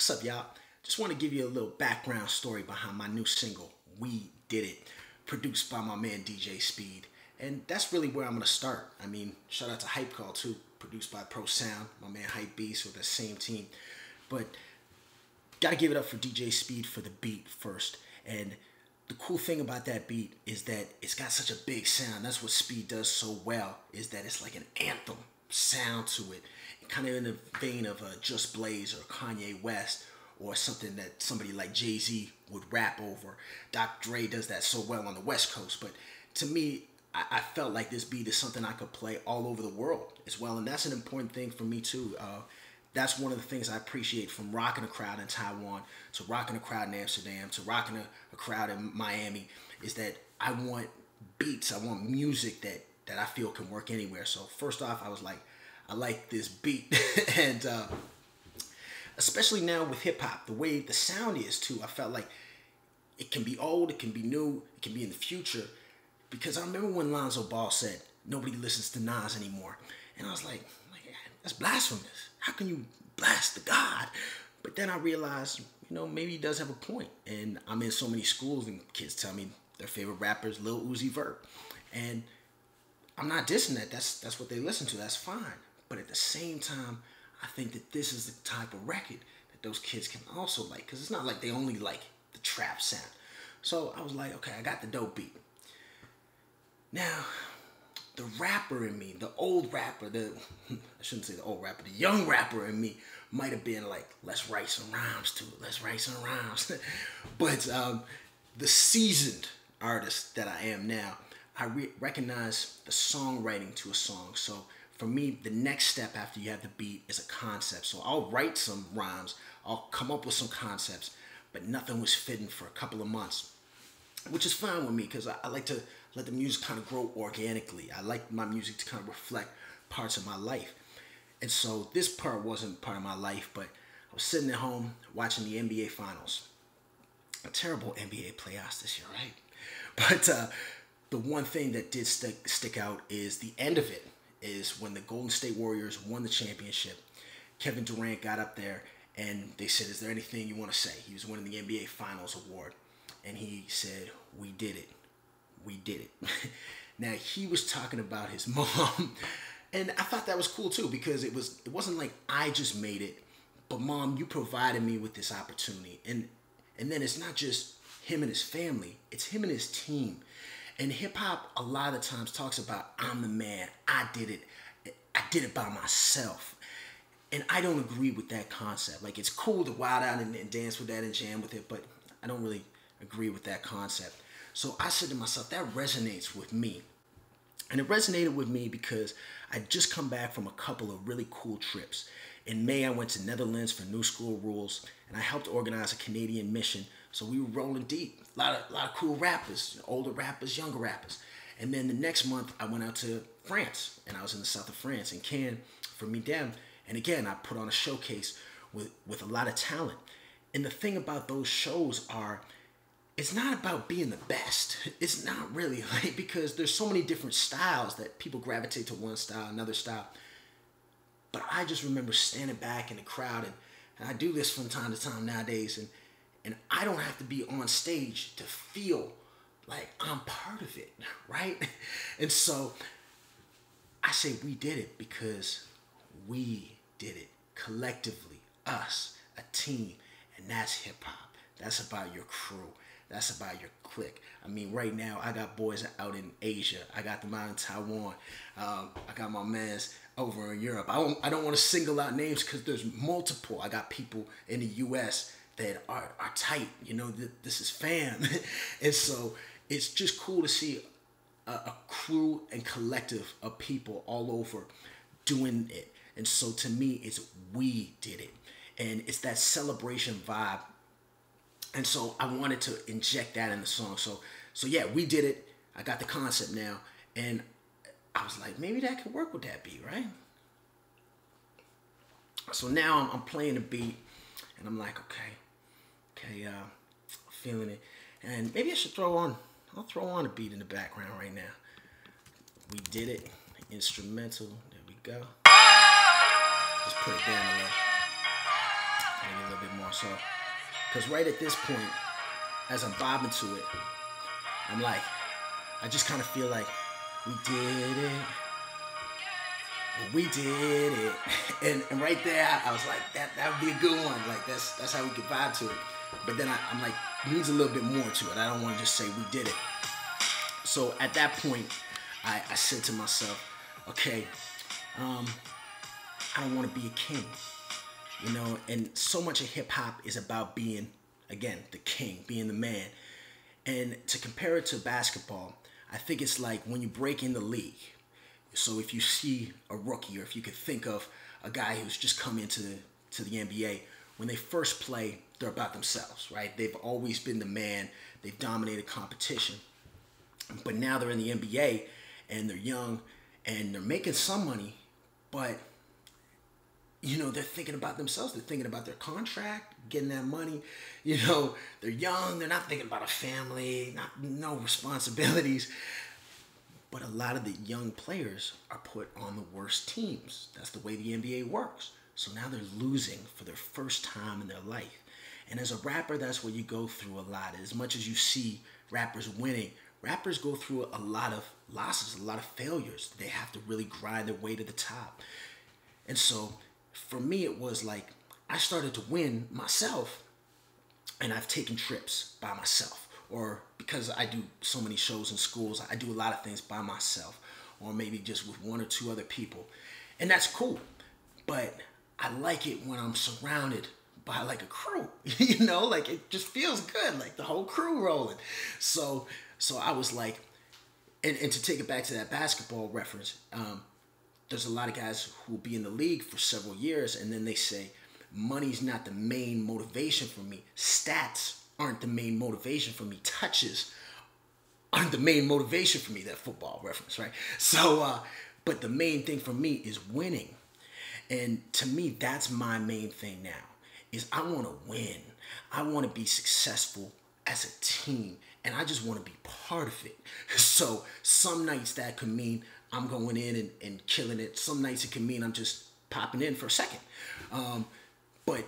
What's up, y'all? Just want to give you a little background story behind my new single, We Did It, produced by my man DJ Speed. And that's really where I'm going to start. I mean, shout out to Hype Call too, produced by Pro Sound, my man Hype Beast with the same team. But gotta give it up for DJ Speed for the beat first. And the cool thing about that beat is that it's got such a big sound. That's what Speed does so well, is that it's like an anthem sound to it. Kind of in the vein of Just Blaze or Kanye West, or something that somebody like Jay-Z would rap over. Dr. Dre does that so well on the West Coast. But to me, I felt like this beat is something I could play all over the world as well. And that's an important thing for me too. That's one of the things I appreciate from rocking a crowd in Taiwan to rocking a crowd in Amsterdam to rocking a crowd in Miami, is that I want beats, I want music that I feel can work anywhere. So first off, I was like, I like this beat. And especially now with hip hop, the way the sound is too, I felt like it can be old, it can be new, it can be in the future. Because I remember when Lonzo Ball said, nobody listens to Nas anymore. And I was like, that's blasphemous. How can you blast the God? But then I realized, maybe he does have a point. And I'm in so many schools and kids tell me their favorite rapper is Lil Uzi Vert. And I'm not dissing that. That's what they listen to. That's fine. But at the same time, I think that this is the type of record that those kids can also like. Because it's not like they only like the trap sound. So I was like, okay, I got the dope beat. Now, the rapper in me, the old rapper, I shouldn't say the old rapper, the young rapper in me might have been like, let's write some rhymes to it. Let's write some rhymes. But the seasoned artist that I am now, I recognize the songwriting to a song. So for me, the next step after you have the beat is a concept. So I'll write some rhymes, I'll come up with some concepts, but nothing was fitting for a couple of months, which is fine with me because I like to let the music kind of grow organically. I like my music to kind of reflect parts of my life. And so this part wasn't part of my life, but I was sitting at home watching the NBA Finals. A terrible NBA playoffs this year, right? But the one thing that did stick out is the end of it, is when the Golden State Warriors won the championship. Kevin Durant got up there and they said, is there anything you want to say? He was winning the NBA Finals award. And he said, we did it. We did it. Now, he was talking about his mom. And I thought that was cool too, because it wasn't like I just made it, but Mom, you provided me with this opportunity. And then it's not just him and his family, it's him and his team. And hip hop a lot of the times talks about, I'm the man, I did it by myself. And I don't agree with that concept. Like, it's cool to wild out and dance with that and jam with it, but I don't really agree with that concept. So I said to myself, that resonates with me. And it resonated with me because I'd just come back from a couple of really cool trips. In May, I went to Netherlands for New School Rules, and I helped organize a Canadian mission. So we were rolling deep. A lot of cool rappers, older rappers, younger rappers. And then the next month, I went out to France, and I was in the south of France, in Cannes, for Midem. And again, I put on a showcase with a lot of talent. And the thing about those shows are, it's not about being the best. It's not really, like, because there's so many different styles that people gravitate to one style, another style. But I just remember standing back in the crowd, and I do this from time to time nowadays, and I don't have to be on stage to feel like I'm part of it, right? And so I say we did it because we did it collectively, us, a team, and that's hip hop. That's about your crew. That's about your clique. I mean, right now, I got boys out in Asia. I got them out in Taiwan. I got my mans over in Europe. I don't want to single out names because there's multiple. I got people in the U.S. that are tight. This is fam. And so it's just cool to see a crew and collective of people all over doing it. And so to me, it's we did it. And it's that celebration vibe. And so I wanted to inject that in the song. So yeah, we did it. I got the concept now. And I was like, maybe that could work with that beat, right? So now I'm playing the beat. And I'm like, okay, feeling it. And maybe I should I'll throw on a beat in the background right now. We did it. Instrumental. There we go. Just put it down a little. maybe a little bit more. So, because right at this point, as I'm bobbing to it, I'm like, I just kind of feel like we did it. We did it. And right there, I was like, that would be a good one. Like, that's how we could vibe to it. But then I'm like, it needs a little bit more to it. I don't want to just say we did it. So at that point, I said to myself, okay, I don't want to be a king. You know, and so much of hip hop is about being, again, the king, being the man. And to compare it to basketball, I think it's like when you break in the league. So if you see a rookie, or if you could think of a guy who's just come into the NBA, when they first play, they're about themselves, right? They've always been the man. They've dominated competition. But now they're in the NBA, and they're young, and they're making some money, but you know, they're thinking about themselves. They're thinking about their contract, getting that money. You know, they're young. They're not thinking about a family, no responsibilities. But a lot of the young players are put on the worst teams. That's the way the NBA works. So now they're losing for their first time in their life. And as a rapper, that's what you go through a lot. As much as you see rappers winning, rappers go through a lot of losses, a lot of failures. They have to really grind their way to the top. And so for me, it was like I started to win myself, and I've taken trips by myself. Or because I do so many shows in schools, I do a lot of things by myself, or maybe just with one or two other people. And that's cool. But I like it when I'm surrounded by like a crew, you know, like it just feels good, like the whole crew rolling. So I was like, and to take it back to that basketball reference, there's a lot of guys who will be in the league for several years, and then they say, money's not the main motivation for me. Stats aren't the main motivation for me. Touches aren't the main motivation for me. That football reference, right? So, but the main thing for me is winning. And to me, that's my main thing now, is I want to win. I want to be successful as a team, and I just want to be part of it. So some nights that could mean I'm going in and killing it. Some nights it can mean I'm just popping in for a second. But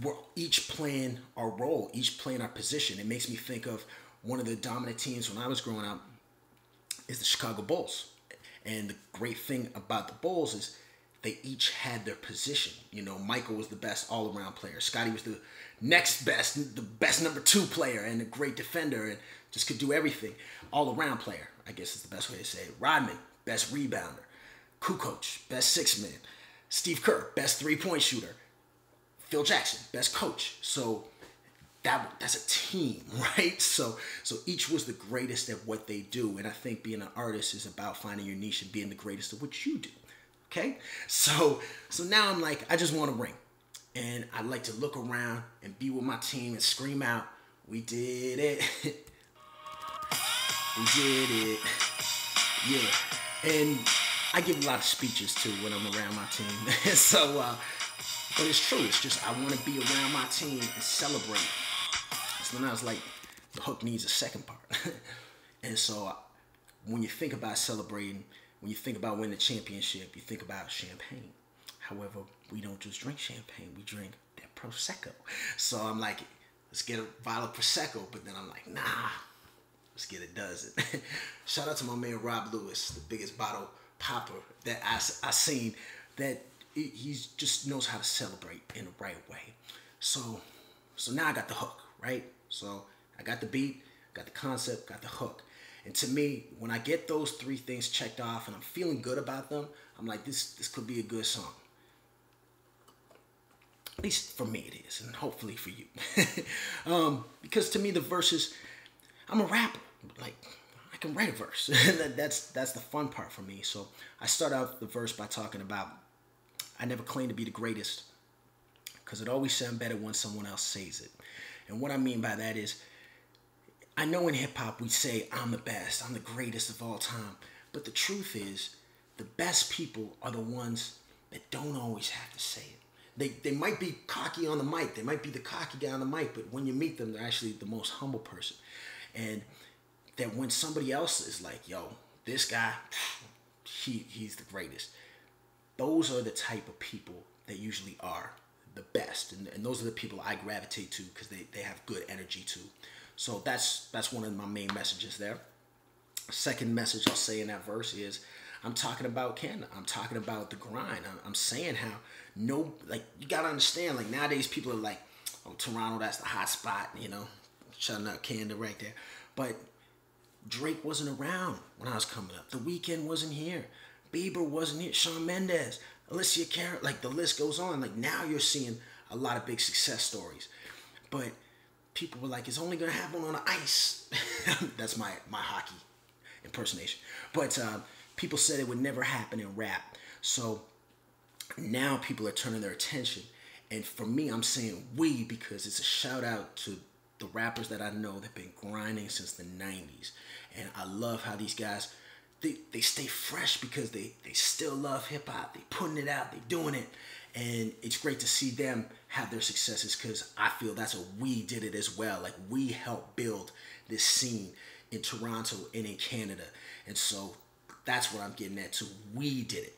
we're each playing our role, each playing our position. It makes me think of one of the dominant teams when I was growing up is the Chicago Bulls. And the great thing about the Bulls is they each had their position. You know, Michael was the best all-around player. Scotty was the next best, the best number 2 player, and a great defender, and just could do everything. All-around player, I guess is the best way to say it. Rodman, best rebounder. Kukoc, best 6-man. Steve Kerr, best 3-point shooter. Phil Jackson, best coach. So that's a team, right? So each was the greatest at what they do. And I think being an artist is about finding your niche and being the greatest at what you do. Okay? So now I'm like, I just want a ring. And I like to look around and be with my team and scream out, we did it. We did it. Yeah. And I give a lot of speeches too when I'm around my team. But it's true. It's just I want to be around my team and celebrate. So then I was like, the hook needs a second part. And so when you think about celebrating, when you think about winning the championship, you think about champagne. However, we don't just drink champagne. We drink that Prosecco. So I'm like, let's get a bottle of Prosecco. But then I'm like, nah, let's get a dozen. Shout out to my man Rob Lewis, the biggest bottle popper that I seen, that he just knows how to celebrate in the right way. So now I got the hook, right? So I got the beat, got the concept, got the hook. And to me, when I get those 3 things checked off and I'm feeling good about them, I'm like, this could be a good song. At least for me it is, and hopefully for you. Because to me the verses, I'm a rapper. Like, I can write a verse. That's the fun part for me. So I start out the verse by talking about, I never claim to be the greatest, because it always sounds better when someone else says it. And what I mean by that is, I know in hip-hop we say, I'm the best, I'm the greatest of all time. But the truth is, the best people are the ones that don't always have to say it. They might be cocky on the mic, they might be the cocky guy on the mic, but when you meet them, they're actually the most humble person. And that when somebody else is like, yo, this guy, he's the greatest. Those are the type of people that usually are the best, and those are the people I gravitate to because they have good energy too. So that's one of my main messages there. Second message I'll say in that verse is I'm talking about Canada. I'm talking about the grind. I'm saying how you gotta understand, like nowadays people are like, oh, Toronto, that's the hot spot, shutting out Canada right there. But Drake wasn't around when I was coming up. The Weeknd wasn't here. Bieber wasn't here. Shawn Mendes, Alicia Cara, like the list goes on. Like now you're seeing a lot of big success stories. But people were like, it's only gonna happen on the ice. That's my hockey impersonation. But people said it would never happen in rap. So now people are turning their attention. And for me, I'm saying we because it's a shout out to the rappers that I know that have been grinding since the 90s. And I love how these guys, they stay fresh because they still love hip hop. They putting it out, they doing it. And it's great to see them have their successes because I feel that's what we did it as well. Like we helped build this scene in Toronto and in Canada. And so that's what I'm getting at too. We did it.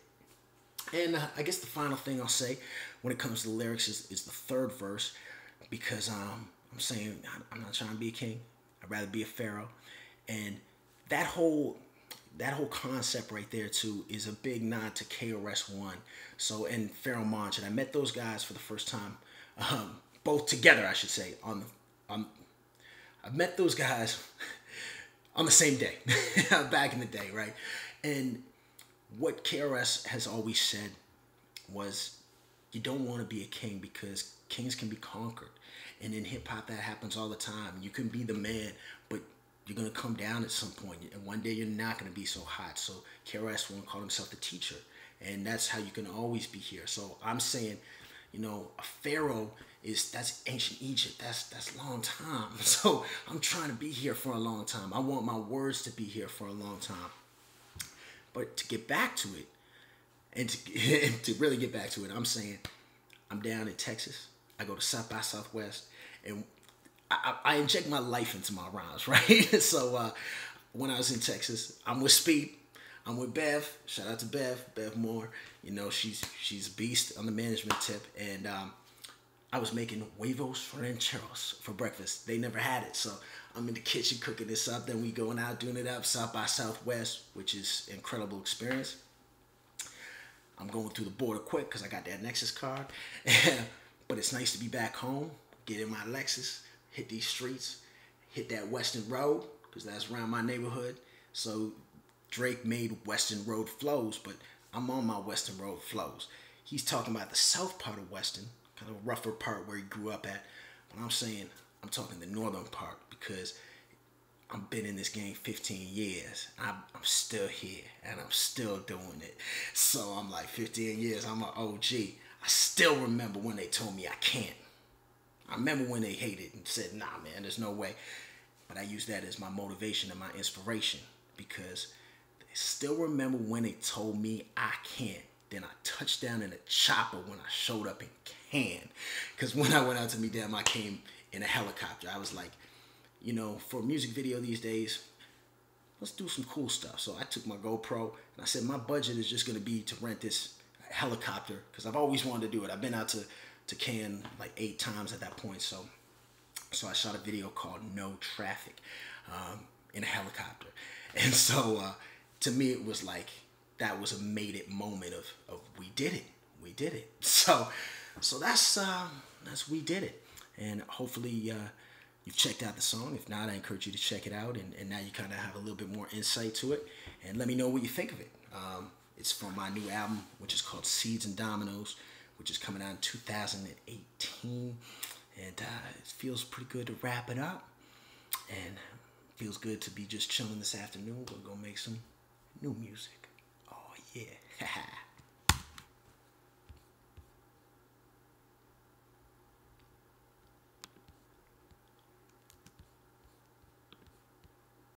And I guess the final thing I'll say when it comes to the lyrics is the third verse, because I'm saying I'm not trying to be a king. I'd rather be a pharaoh. And that whole concept right there too is a big nod to KRS-One. So and Pharaoh Monch, and I met those guys for the first time, both together I should say. I met those guys on the same day, back in the day, right? And what KRS has always said was, you don't want to be a king because kings can be conquered. And in hip hop, that happens all the time. You can be the man, but you're going to come down at some point. And one day you're not going to be so hot. So KRS-One called himself the teacher. And that's how you can always be here. So I'm saying, a pharaoh that's ancient Egypt. That's a long time. So I'm trying to be here for a long time. I want my words to be here for a long time. But to get back to it, and to really get back to it, I'm saying I'm down in Texas. I go to South by Southwest, and I inject my life into my rhymes, right? So when I was in Texas, I'm with Speed. I'm with Bev. Shout out to Bev Moore. She's a beast on the management tip. And I was making huevos rancheros for breakfast. They never had it, so I'm in the kitchen cooking this up. Then we going out doing it up South by Southwest, which is an incredible experience. I'm going through the border quick because I got that Nexus card. But it's nice to be back home, get in my Lexus, hit these streets, hit that Western Road because that's around my neighborhood. So Drake made Western Road flows, but I'm on my Western Road flows. He's talking about the south part of Western, kind of a rougher part where he grew up at. But I'm saying I'm talking the northern part because I've been in this game 15 years. I'm still here and I'm still doing it. So I'm like 15 years, I'm an OG. I still remember when they told me I can't. I remember when they hated and said, nah, man, there's no way. But I use that as my motivation and my inspiration because they still remember when they told me I can't. Then I touched down in a chopper when I showed up in Cannes. Because when I went out to meet them, I came in a helicopter. I was like, for a music video these days, let's do some cool stuff. So I took my GoPro and I said, my budget is just going to be to rent this helicopter because I've always wanted to do it. I've been out to Cannes like 8 times at that point. So I shot a video called No Traffic in a helicopter. And so to me, it was like, that was a made it moment of we did it. We did it. So that's we did it. And hopefully you've checked out the song. If not, I encourage you to check it out. And now you kind of have a little bit more insight to it. And let me know what you think of it. It's from my new album, which is called Seeds and Dominoes, which is coming out in 2018. And it feels pretty good to wrap it up. And feels good to be just chilling this afternoon. We're going to make some new music.